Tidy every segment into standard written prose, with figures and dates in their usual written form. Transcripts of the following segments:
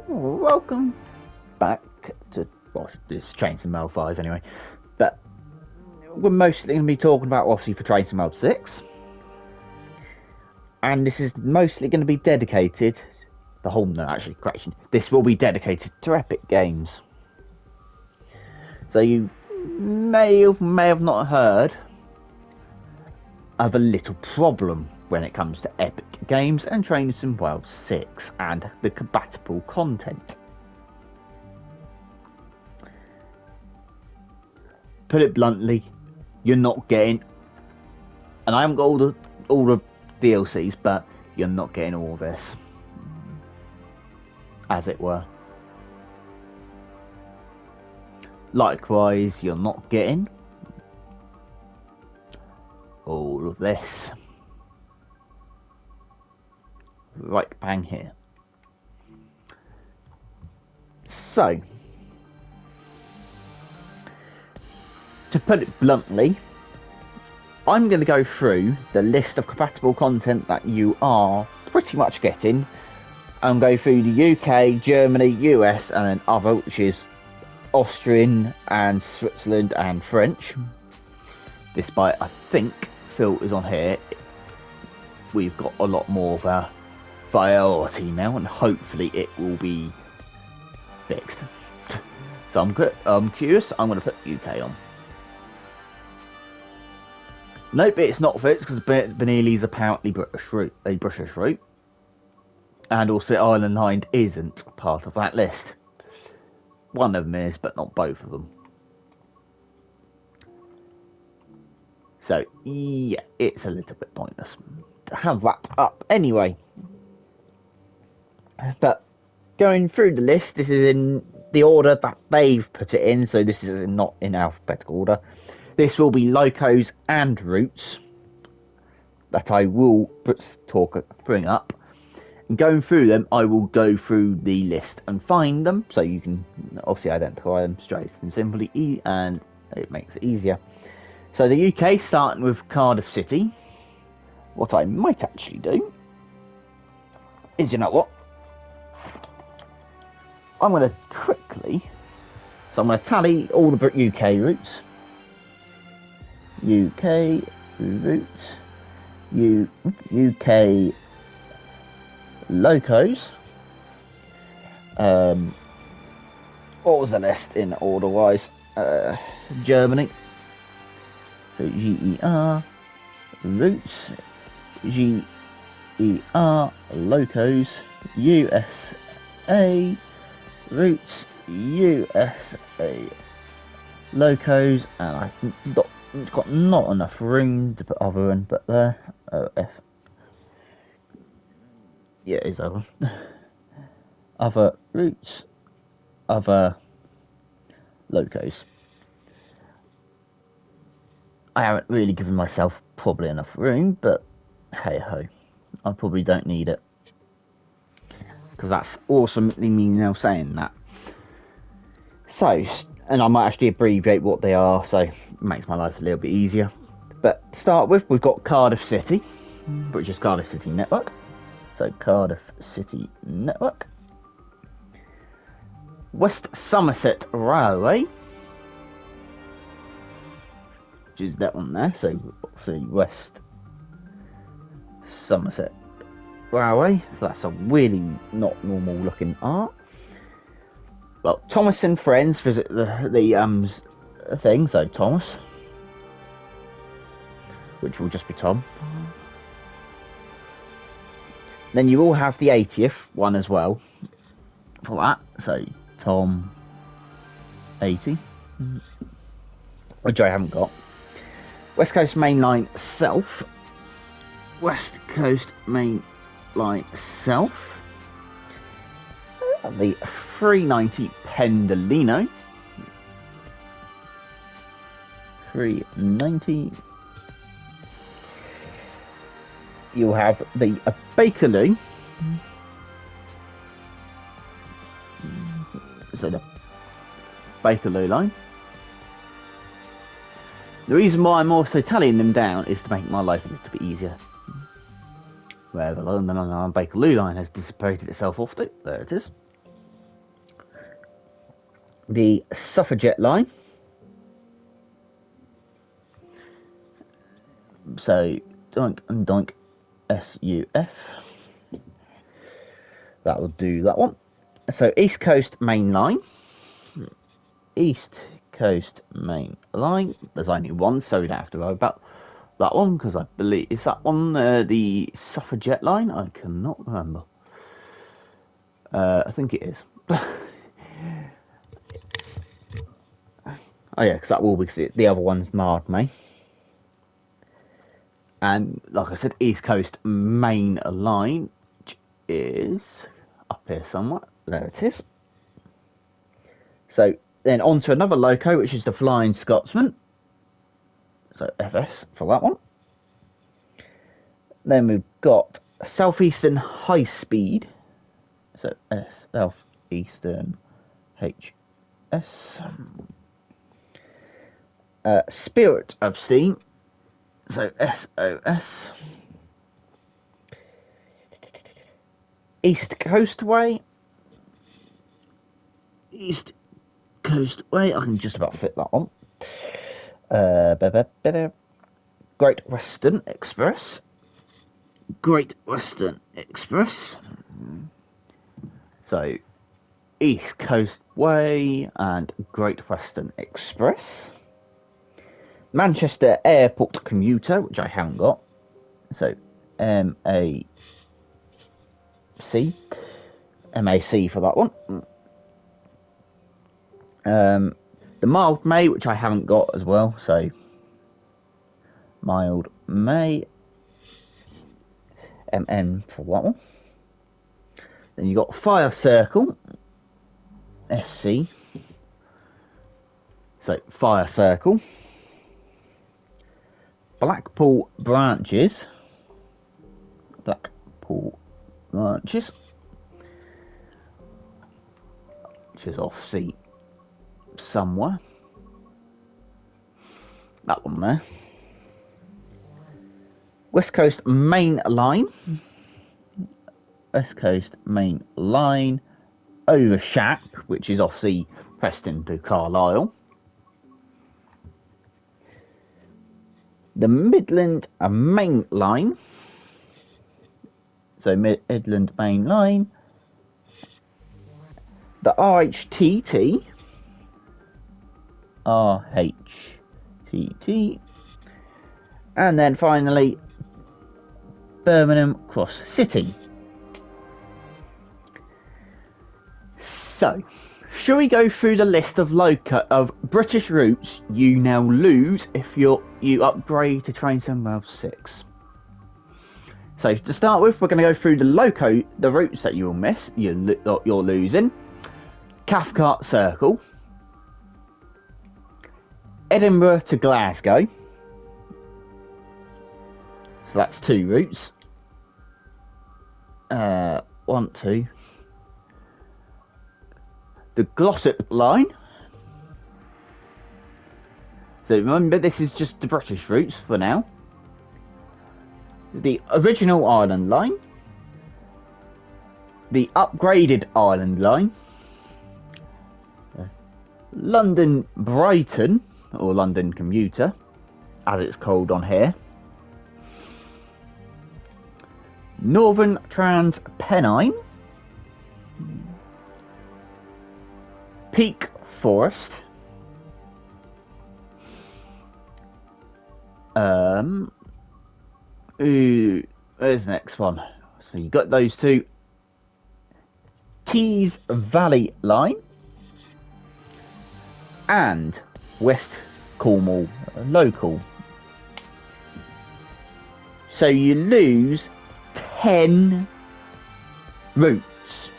Welcome back to, well, this Chainsaw Mail 5 anyway, but we're mostly going to be talking about, obviously, for Chainsaw Mail 6, and this is mostly going to be dedicated, correction, this will be dedicated to Epic Games. So you may have not heard of a little problem when it comes to Epic Games and Chainsaw Mail 6 and the compatible content. Put it bluntly, you're not getting, and I haven't got all the DLCs, but you're not getting all of this, as it were. Likewise, you're not getting all of this. Right bang here. So, to put it bluntly, I'm going to go through the list of compatible content that you are pretty much getting, and go through the UK, Germany, US, and then other, which is Austrian and Switzerland and French. Despite, I think, Phil is on here, we've got a lot more of a priority now, and hopefully it will be fixed. So I'm curious. I'm going to put UK on. Nope, it's not fixed because Benelli's apparently a British route, and also Island Line isn't part of that list. One of them is, but not both of them. So yeah, it's a little bit pointless to have that up anyway. But going through the list, this is in the order that they've put it in, so this is not in alphabetical order. This will be locos and routes that I will bring up. And going through them, I will go through the list and find them, so you can obviously identify them straight and simply, and it makes it easier. So the UK, starting with Cardiff City. What I might actually do is, you know what? I'm going to quickly, so I'm going to tally all the UK routes. UK routes. UK locos. What was the list in order wise? Germany. So GER routes. GER locos. USA routes. USA locos, and I've got not enough room to put other in, but there. OF. Yeah, it's other. Other routes. Other locos. I haven't really given myself probably enough room, but hey ho, I probably don't need it, because that's awesomely me now saying that. So, and I might actually abbreviate what they are, so it makes my life a little bit easier. But to start with, we've got Cardiff City, which is Cardiff City Network. So Cardiff City Network. West Somerset Railway, which is that one there. So obviously West Somerset Railway. So that's a really not normal looking art. Well, Thomas and friends visit the thing, so Thomas, which will just be Tom. Then you will have the 80th one as well for that, so Tom 80, which I haven't got. West Coast Main Line South. West Coast Main Line South. The 390 Pendolino. 390. You'll have the Bakerloo. So the Bakerloo line. The reason why I'm also tallying them down is to make my life a little bit easier. where the London Underground Bakerloo line has dissipated itself off to. There it is. The Suffragette line. So, Doink and Doink SUF. That will do that one. So, East Coast Main Line. East Coast Main Line. There's only one, so we don't have to worry about that one, because I believe... Is that one the Suffragette line? I cannot remember. I think it is. Oh yeah, because that will be... The other one's Nard May. And, like I said, East Coast Main Line, which is up here somewhere. There it is. So, then on to another loco, which is the Flying Scotsman. So, FS for that one. Then we've got Southeastern High Speed. So, S, Southeastern HS. Spirit of Steam. So, SOS. East Coast Way. East Coast Way. I can just about fit that on. Great Western Express. Great Western Express. So, East Coast Way and Great Western Express. Manchester Airport Commuter, which I haven't got. So, MAC for that one. The Mild May, which I haven't got as well. So, Mild May. MN for that one. Then you got Fire Circle. FC. So, Fire Circle. Blackpool Branches. Blackpool Branches. Which is off sea somewhere. That one there. West Coast Main Line. West Coast Main Line. Over Shap, which is off sea Preston to Carlisle. The Midland Main Line. So Midland Main Line. The RHTT. RHTT. And then finally, Birmingham Cross City. So, shall we go through the list of British routes you now lose if you upgrade to Train 7/6? So to start with, we're going to go through the routes that you will miss. You're losing. Cathcart Circle, Edinburgh to Glasgow. So that's 2 routes. 1, 2. The Glossop line. So remember, this is just the British routes for now. The original Ireland line. The upgraded Ireland line. London Brighton, or London Commuter, as it's called on here. Northern Trans Pennine. Peak Forest. Ooh, where's the next one? So you got those 2. Tees Valley line. And West Cornwall local. So you lose 10 routes,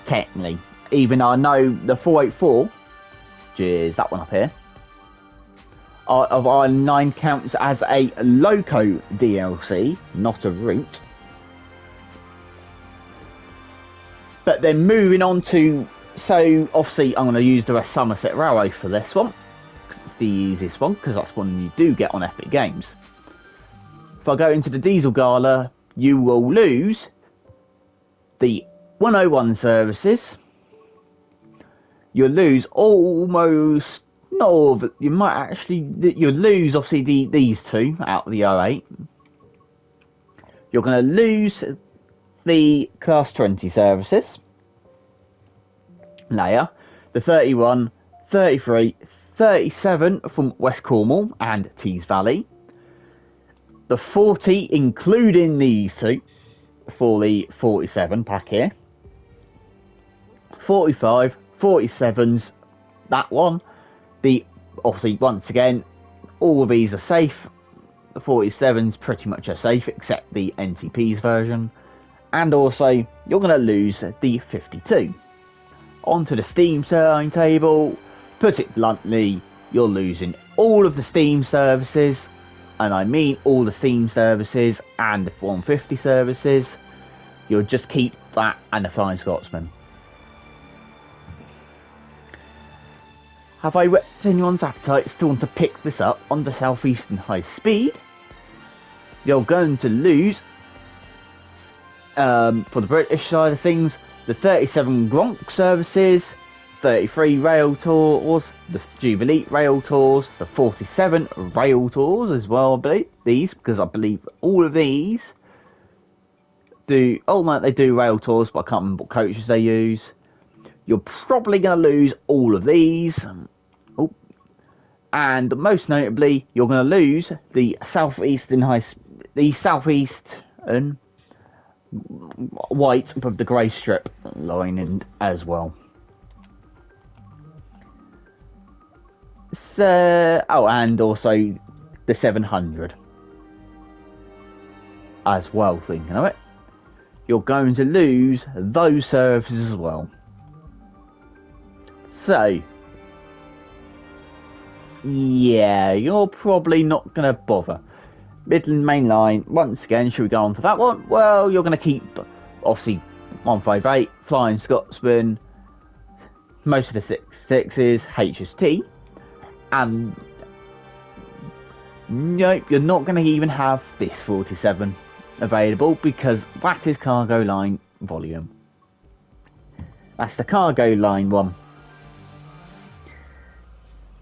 technically. Even though I know the 484, which is that one up here, of Ireland 9 counts as a loco DLC, not a route. But then moving on to... So, obviously, I'm going to use the West Somerset Railway for this one, because it's the easiest one, because that's one you do get on Epic Games. If I go into the Diesel Gala, you will lose the 101 services. You'll lose almost, not all of it, you might actually, you'll lose obviously these two out of the 08. You're going to lose the Class 20 services layer, the 31, 33, 37 from West Cornwall and Tees Valley, the 40 including these two for the 47 pack here, 45, 47s, that one, the obviously once again all of these are safe, the 47s pretty much are safe except the NTP's version, and also you're going to lose the 52. Onto the Steam timetable, put it bluntly, you're losing all of the Steam services, and I mean all the Steam services and the 150 services. You'll just keep that and the Flying Scotsman. Have I whetted anyone's appetite still want to pick this up on the Southeastern High Speed? You're going to lose, for the British side of things, the 37 Gronk services, 33 Rail Tours, the Jubilee Rail Tours, the 47 Rail Tours as well, I believe, these, because I believe all of these do, oh no, they do Rail Tours, but I can't remember what coaches they use. You're probably going to lose all of these. Oh. And most notably, you're going to lose the Southeastern white with the grey strip lining as well. So, oh, and also the 700 as well, thinking of it. You're going to lose those services as well. So, yeah, you're probably not going to bother. Midland Main Line, once again, should we go on to that one? Well, you're going to keep, obviously, 158, Flying Scotsman, most of the 66s, HST, and nope, you're not going to even have this 47 available because that is Cargo Line volume. That's the Cargo Line one.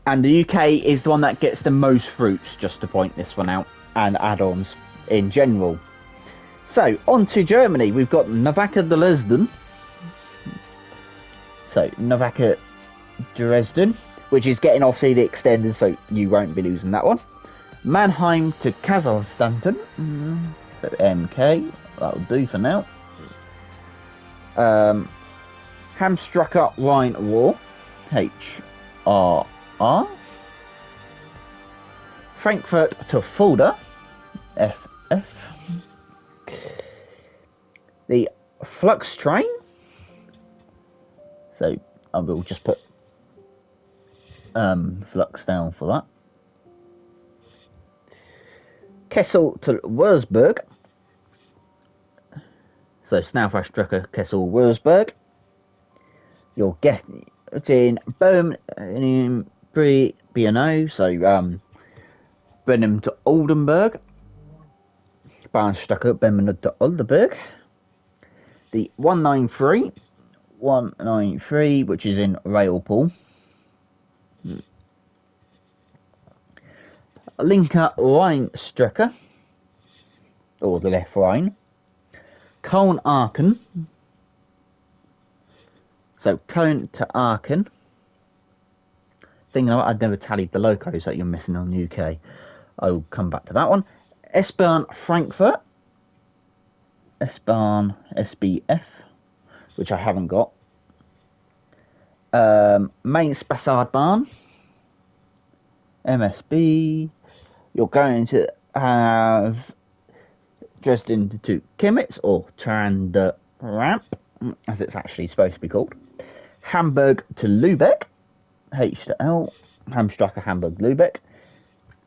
And the UK is the one that gets the most fruits, just to point this one out, and add-ons in general. So, on to Germany. We've got Navaca Dresden. So, Navaca Dresden, which is getting obviously the extended, so you won't be losing that one. Mannheim to Kaiserslautern. So, MK. That'll do for now. Hamstrucker Rhine War. HRR. Frankfurt to Fulda, FF. The Flux train. So I will just put Flux down for that. Kessel to Wurzburg. So Snauffahrstrecke Kessel Wurzburg. You'll get it in Birmingham B&O, so Brenham to Oldenburg, Bahnstrecke Birmingham to Oldenburg, the 193, which is in Railpool, Linker Rheinstrecke, or the left Rhine, Köln Aachen, so Köln to Aachen. Thing I'd never tallied the locos that you're missing on UK. I'll come back to that one. S-Bahn Frankfurt. S-Bahn SBF, which I haven't got. Main Spessartbahn. MSB. You're going to have Dresden to Chemnitz, or Trans-Ramp, as it's actually supposed to be called. Hamburg to Lübeck. H to L, Hamstracker Hamburg Lübeck,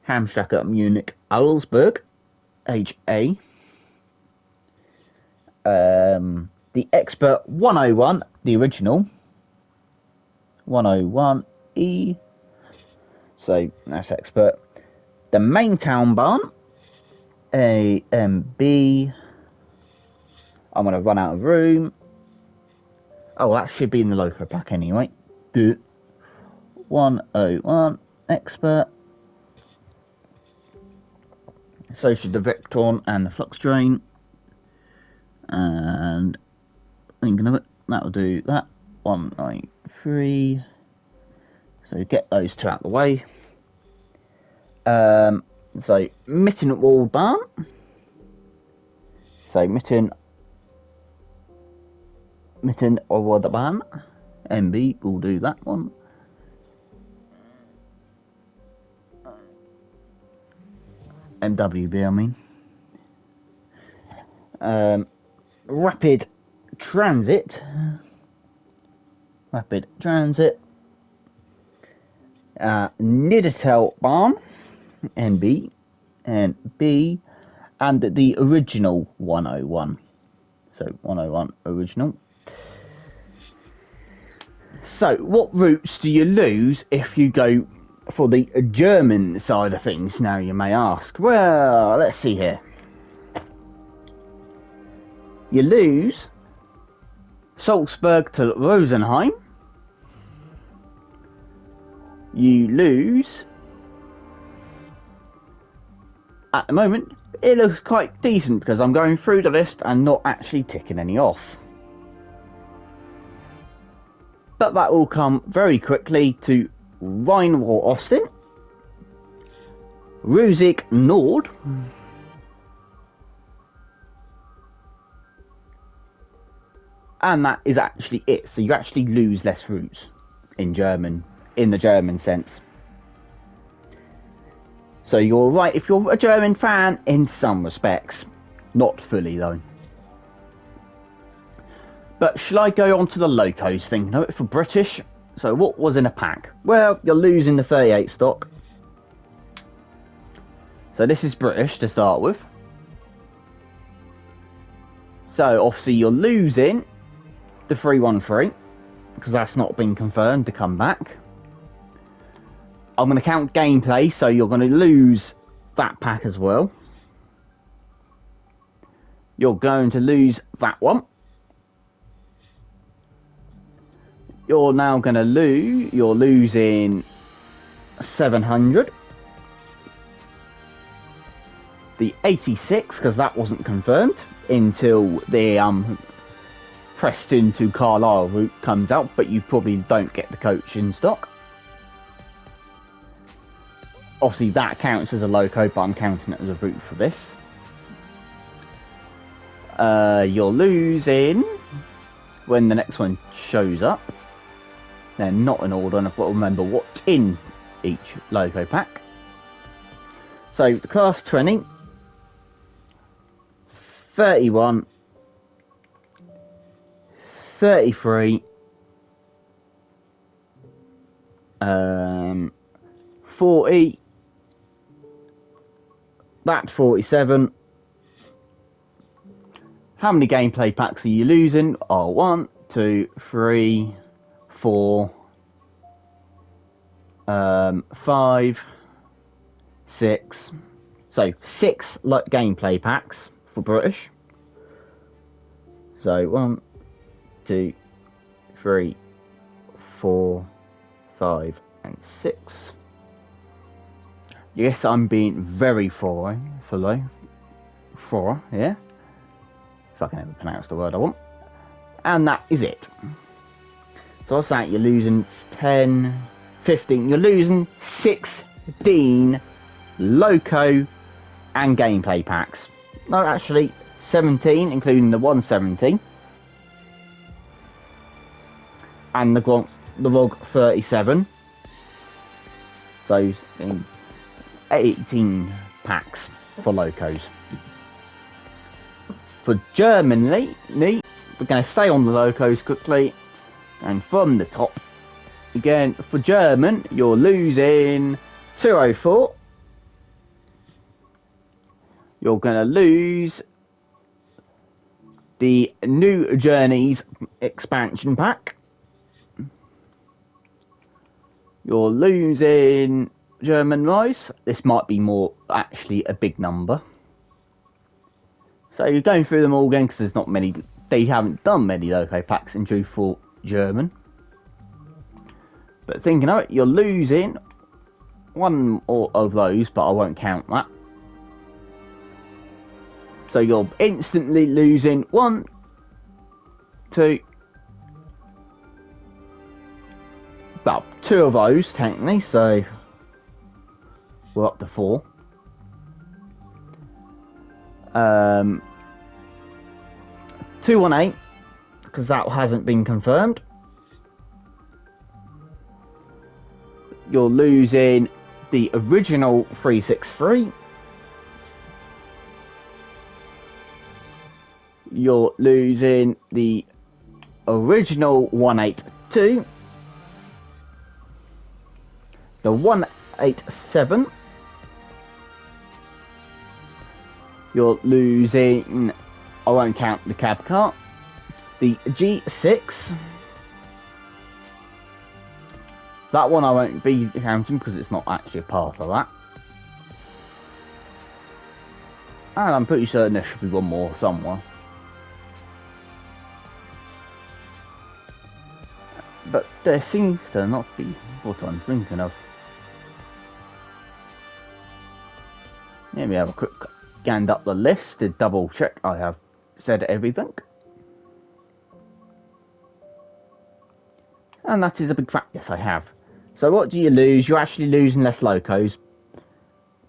Hamstracker Munich Augsburg, HA, the Expert 101, the original 101E, so that's Expert. The Main Town Bahn, AMB, I'm going to run out of room. Oh, that should be in the loco pack anyway. 101 expert. So should the Victorn and the Flux Drain. And thinking of it, that'll do that. 193. So get those two out of the way. So Mitten Walled Barn. So Mitten or the Barn. MB will do that one. MWB, I mean. Rapid Transit. Nidatel Barn. NB and B, and the original 101. So 101 original. So what routes do you lose if you go for the German side of things, now you may ask? Well, let's see here. You lose Salzburg to Rosenheim. You lose, at the moment, it looks quite decent because I'm going through the list and not actually ticking any off. But that will come very quickly to Rhein-War Austin, Rusik Nord, and that is actually it. So you actually lose less routes in the German sense. So you're right if you're a German fan in some respects. Not fully though. But shall I go on to the locos thing? No, for British. So what was in a pack? Well, you're losing the 38 stock. So this is British to start with. So obviously you're losing the 313 because that's not been confirmed to come back. I'm going to count gameplay, so you're going to lose that pack as well. You're going to lose that one. You're now going to lose, you're losing 700. The 86, because that wasn't confirmed until the Preston to Carlisle route comes out, but you probably don't get the coach in stock. Obviously that counts as a loco, but I'm counting it as a route for this. You're losing when the next one shows up. They're not in order, and I've got to remember what's in each loco pack. So the class 20, 31, 33, 40, that 47. How many gameplay packs are you losing? Oh, 1, 2, 3, 4, 5, 6. So 6 gameplay packs for British. So 1, 2, 3, 4, 5, and 6. Yes, I'm being very thorough, yeah. If I can ever pronounce the word I want. And that is it. So what's that? You're losing 10, 15. You're losing 16 loco and gameplay packs. No, actually 17, including the 170 and the ROG 37. So 18 packs for locos. For Germany, we're going to stay on the locos quickly, and from the top again for German, you're losing 204. You're going to lose the New Journeys expansion pack. You're losing German Rice. This might be more actually a big number. So you're going through them all again because there's not many. They haven't done many loco packs in G4 German. But thinking of it, you're losing one of those, but I won't count that. So you're instantly losing 1, 2, well, 2 of those technically. So we're up to 4. 218 because that hasn't been confirmed. You're losing the original 363. You're losing the original 182. The 187. You're losing, I won't count the cab car, the G6. That one I won't be counting because it's not actually a part of that. And I'm pretty certain there should be one more somewhere. But there seems to not be what I'm thinking of. Let me have a quick scan up the list to double check I have said everything. And that is a big fact, yes I have. So what do you lose? You're actually losing less locos.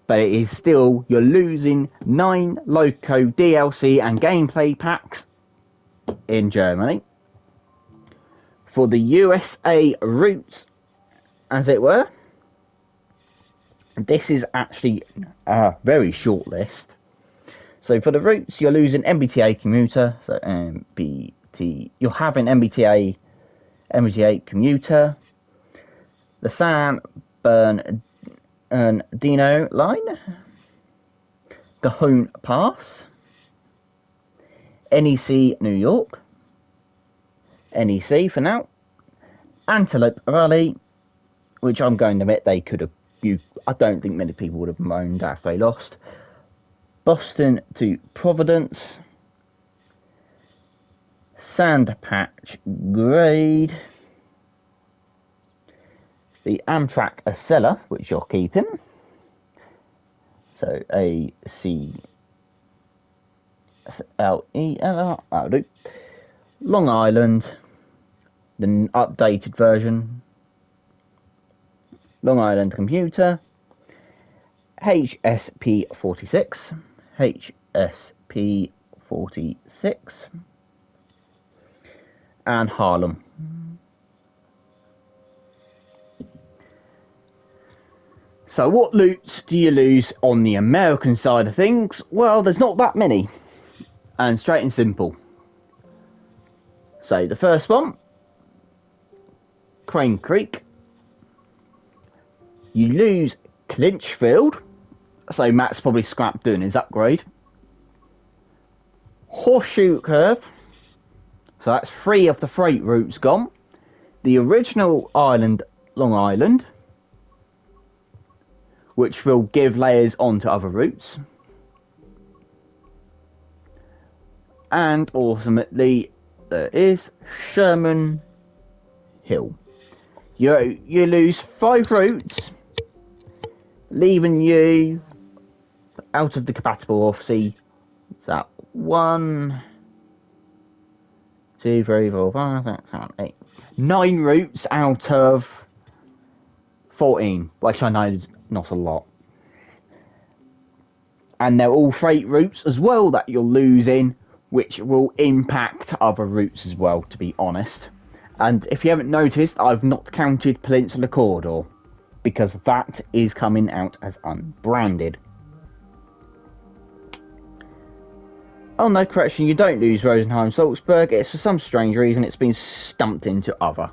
But it is still, you're losing 9 loco DLC and gameplay packs in Germany. For the USA routes, as it were. This is actually a very short list. So for the routes, you're losing MBTA commuter. So you're having MBTA commuter. The San Bernardino line. Cajon Pass. NEC New York. NEC for now. Antelope Valley, which I'm going to admit they could have. I don't think many people would have moaned after they lost. Boston to Providence. Sandpatch Grade. The Amtrak Acela, which you're keeping. So ACLELR, that'll do. Long Island, the updated version. Long Island Computer. HSP 46. HSP 46. And Harlem. So what loots do you lose on the American side of things? Well, there's not that many. And straight and simple. So the first one, Crane Creek. You lose Clinchfield. So Matt's probably scrapped doing his upgrade. Horseshoe Curve. So that's 3 of the freight routes gone. The original island, Long Island, which will give layers onto other routes. And ultimately, there is Sherman Hill. You lose 5 routes, leaving you out of the compatible, obviously. So 1, 2, 3, 4, 5, 6, 7, 8, 9 routes out of 14, which I know is not a lot. And they're all freight routes as well that you're losing, which will impact other routes as well, to be honest. And if you haven't noticed, I've not counted Peninsula Corridor, because that is coming out as unbranded. Oh no, correction, you don't lose Rosenheim Salzburg. It's for some strange reason it's been stumped into other.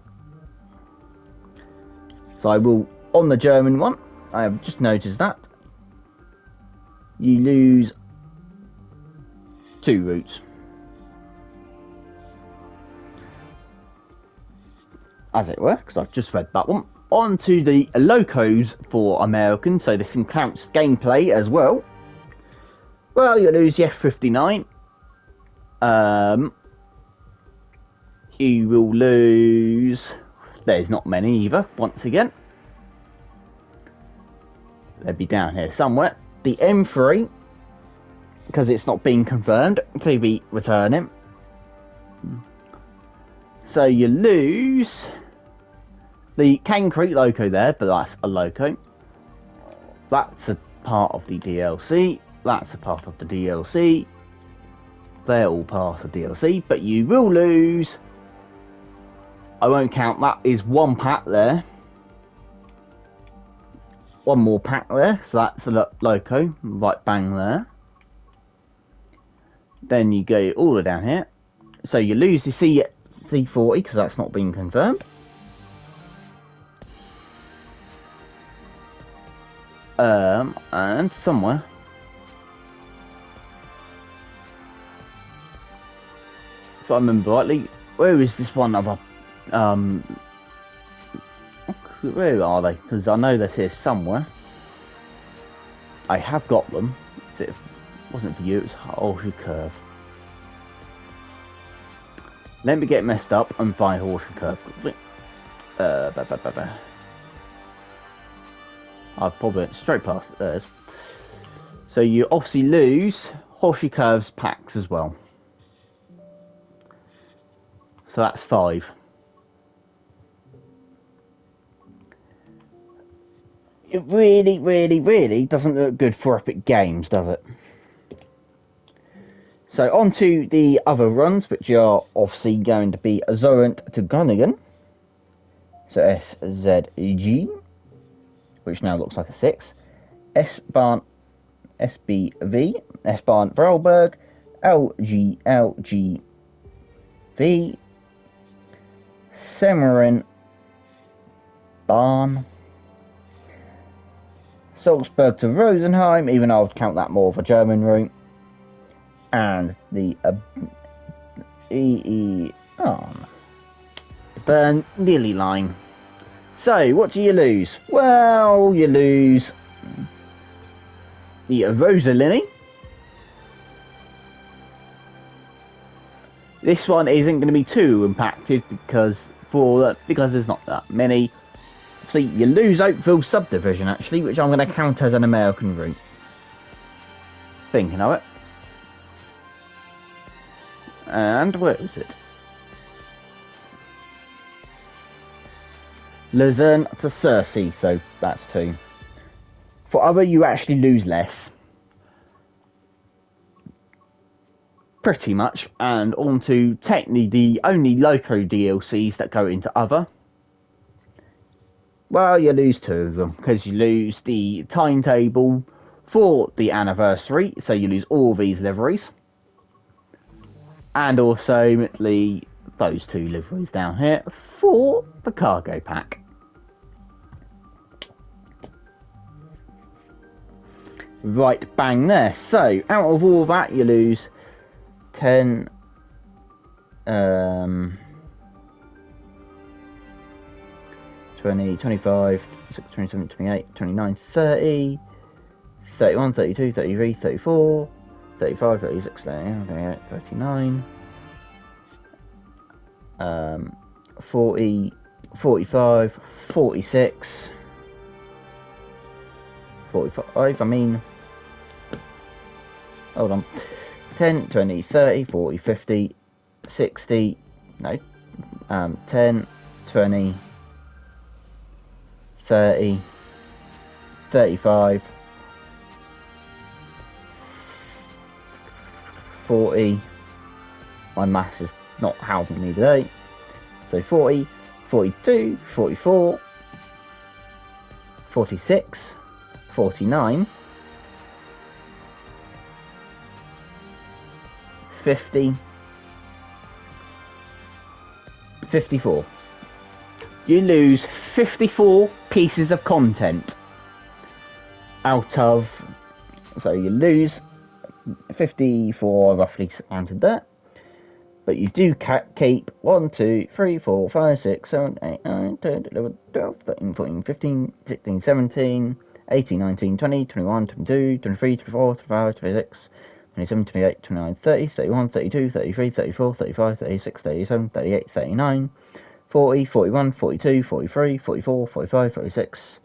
So I will, on the German one, I have just noticed that you lose 2 routes. As it were, because I've just read that one. On to the locos for American, so this includes gameplay as well. Well, you lose the F-59, You will lose. There's not many either. Once again, they'll be down here somewhere. The M3, because it's not been confirmed, to be returning. So you lose the Cane Creek loco there, but that's a loco. That's a part of the DLC. That's a part of the DLC. They're all part of the DLC, but you will lose. I won't count that. Is one pack there. One more pack there, so that's the loco, right bang there. Then you go all the way down here. So you lose the C40 because that's not been confirmed. And somewhere. If I remember rightly, where is this one other? Where are they? Because I know they're here somewhere. I have got them. It wasn't for you, it was Horseshoe Curve. Let me get messed up and find Horseshoe Curve quickly. I've probably went straight past theirs. So you obviously lose Horseshoe Curve's packs as well. So that's 5. It really, really, really doesn't look good for Epic Games, does it? So on to the other runs, which are obviously going to be Azorant to Groningen. So SZG, which now looks like a 6. S-Bahn SBV, S-Bahn Vorarlberg, LGV, Semmering Bahn, Salzburg to Rosenheim, even though I would count that more of a German route, and the Bern Lily line. So, what do you lose? Well, you lose the Rosalini. This one isn't going to be too impacted because there's not that many. See, you lose Oakville Subdivision actually, which I'm going to count as an American route. Thinking of it. And where is it? Luzerne to Cersei, so that's 2. For other, you actually lose less. Pretty much. And on to technically the only loco DLCs that go into other. Well, you lose 2 of them, because you lose the timetable for the anniversary, so you lose all these liveries. And also those 2 liveries down here for the cargo pack. Right bang there. So out of all that you lose 10 20, 25, 26, 27, 28, 29, 30, 31, 32, 33, 34, 35, 36, 38, 39, 40, 45, 46, 45, I mean, hold on, 10, 20, 30, 40, 50, 60, no, 10, 20, 30, 35, 40, my maths is not helping me today, so 40, 42, 44, 46, 49, 50, 54. You lose 54 pieces of content out of, so you lose 54 roughly entered there, but you do keep 1, 2, 3, 4, 5, 6, 7, 8, 9, 10, 11, 12, 13, 14, 15, 16, 17, 18, 19, 20, 21, 22, 23, 24, 25, 26, 27, 28, 29, 30, 31, 32, 33, 34, 35, 36, 37, 38, 39, 40, 41, 42, 43, 44, 45, 46,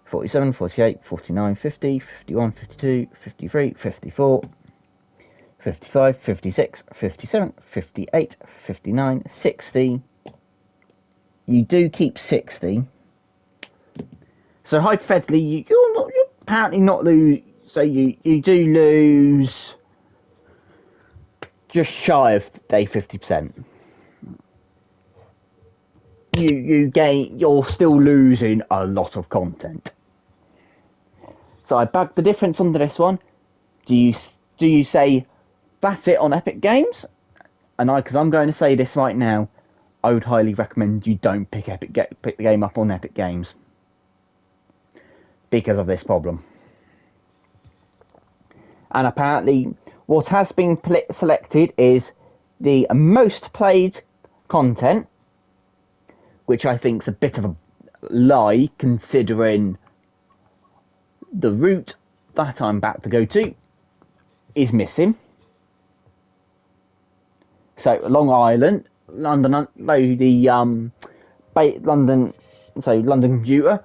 47, 48, 49, 50, 51, 52, 53, 54, 55, 56, 57, 58, 59, 60. You do keep 60. So hypothetically, you're apparently not lose. So you do lose just shy of 50%. You're still losing a lot of content. So I bag the difference onto this one. Do you say that's it on Epic Games? And because I'm going to say this right now, I would highly recommend you don't pick the game up on Epic Games because of this problem. And apparently, what has been selected is the most played content, which I think is a bit of a lie considering the route that I'm about to go to is missing. So Long Island, London, London Computer,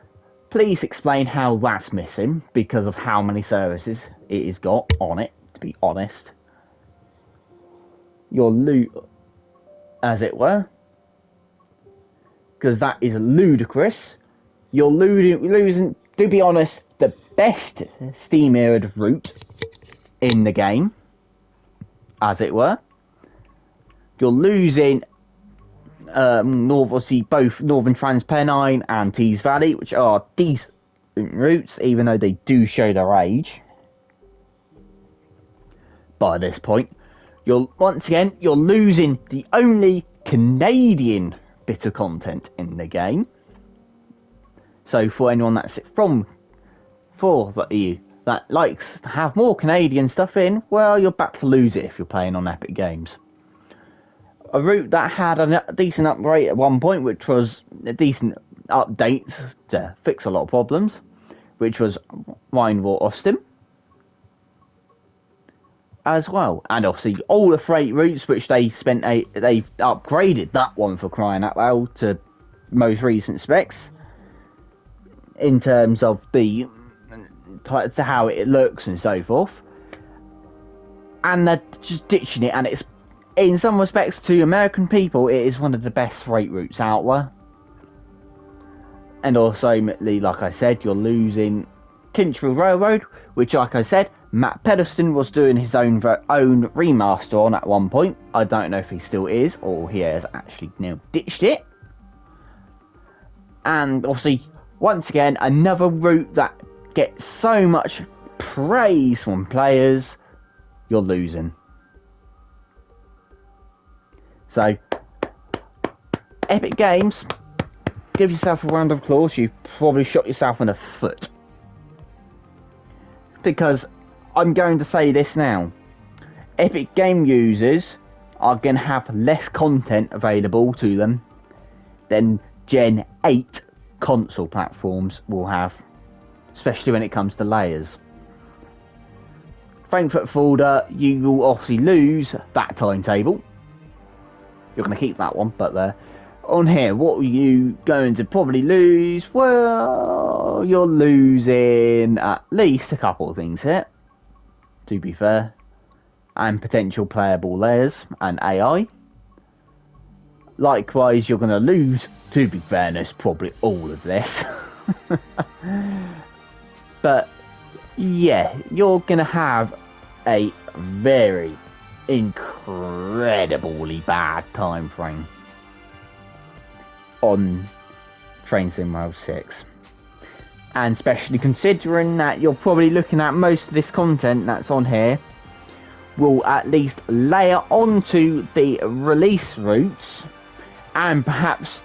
please explain how that's missing because of how many services it has got on it, to be honest. Your loot, as it were, because that is ludicrous. You're losing, to be honest, the best Steam mirrored route in the game, as it were. You're losing obviously both Northern Transpennine and Tees Valley, which are decent routes, even though they do show their age. By this point, you're losing the only Canadian bit of content in the game. So for anyone that's that likes to have more Canadian stuff in, well, you're about to lose it if you're playing on Epic Games. A route that had a decent upgrade at one point, which was a decent update to fix a lot of problems, which was Rhineville Austin as well. And obviously all the freight routes, which they upgraded that one, for crying out loud, to most recent specs in terms of how it looks and so forth. And they're just ditching it, and it's, in some respects, to American people, it is one of the best freight routes out there. And also, like I said, you're losing Kinchville Railroad, which, like I said, Matt Pedderston was doing his own remaster on at one point. I don't know if he still is, or he has actually now ditched it. And obviously, once again, another route that gets so much praise from players, you're losing. So, Epic Games, give yourself a round of applause. You've probably shot yourself in the foot. Because I'm going to say this now. Epic Game users are going to have less content available to them than Gen 8 console platforms will have. Especially when it comes to layers. Frankfurt Fulda, you will obviously lose that timetable. You're going to keep that one, but on here, what are you going to probably lose? Well, you're losing at least a couple of things here, to be fair, and potential playable layers and AI. Likewise, you're going to lose, to be fairness, probably all of this. But yeah, you're going to have a very incredibly bad time frame on Train Sim World 6, and especially considering that you're probably looking at most of this content that's on here will at least layer onto the release routes and perhaps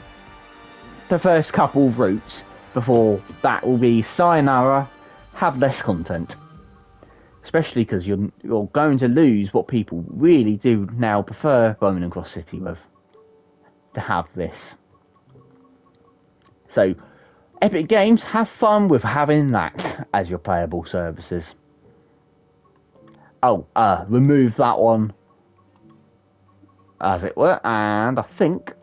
the first couple routes before that will be sayonara, have less content. Especially because you're going to lose what people really do now prefer Birmingham Cross City with, to have this. So, Epic Games, have fun with having that as your playable services. remove that one, as it were, and I think,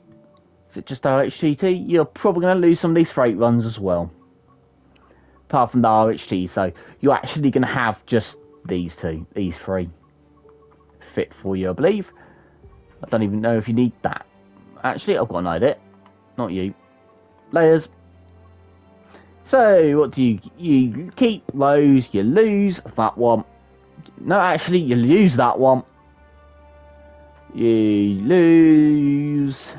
is it just RHTT? You're probably going to lose some of these freight runs as well. Apart from the RHT, so you're actually going to have just these three fit for you, I believe. I don't even know if you need that. Actually, I've got an idea. Not you. Layers. So, what do you keep those, you lose that one. No, actually, you lose that one. You lose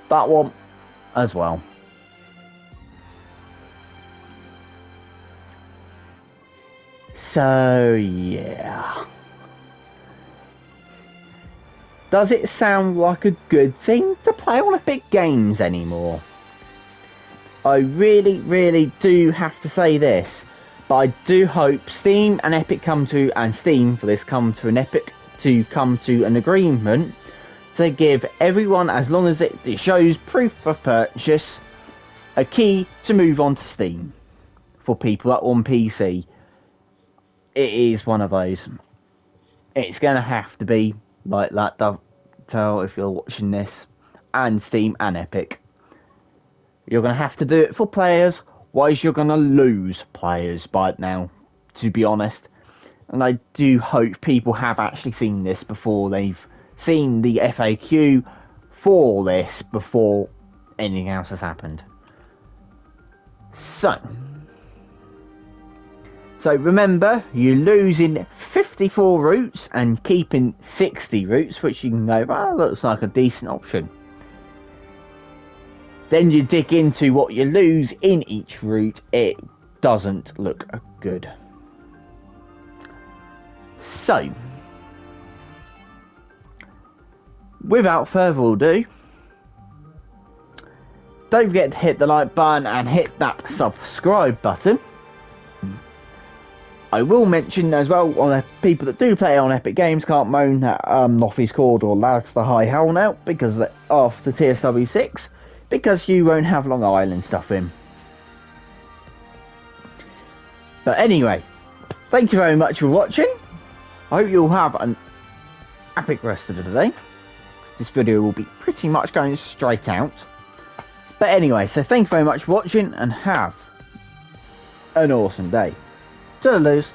that one as well. So, yeah. Does it sound like a good thing to play on Epic Games anymore? I really, really do have to say this, but I do hope Steam and Epic come to an agreement to give everyone, as long as it shows proof of purchase, a key to move on to Steam for people that want PC. It is one of those. It's going to have to be like that, Dovetail, if you're watching this, and Steam and Epic. You're going to have to do it for players, otherwise you're going to lose players by now, to be honest. And I do hope people have actually seen this before they've seen the FAQ for this, before anything else has happened. So remember, you're losing 54 routes and keeping 60 routes, which you can go, well, that looks like a decent option. Then you dig into what you lose in each route, it doesn't look good. So, without further ado, don't forget to hit the like button and hit that subscribe button. I will mention as well, on the people that do play on Epic Games can't moan that Lofty's Cord or lags the high hell now because after TSW 6, because you won't have Long Island stuff in. But anyway, thank you very much for watching. I hope you'll have an epic rest of the day. This video will be pretty much going straight out. But anyway, so thank you very much for watching and have an awesome day. Toodaloo.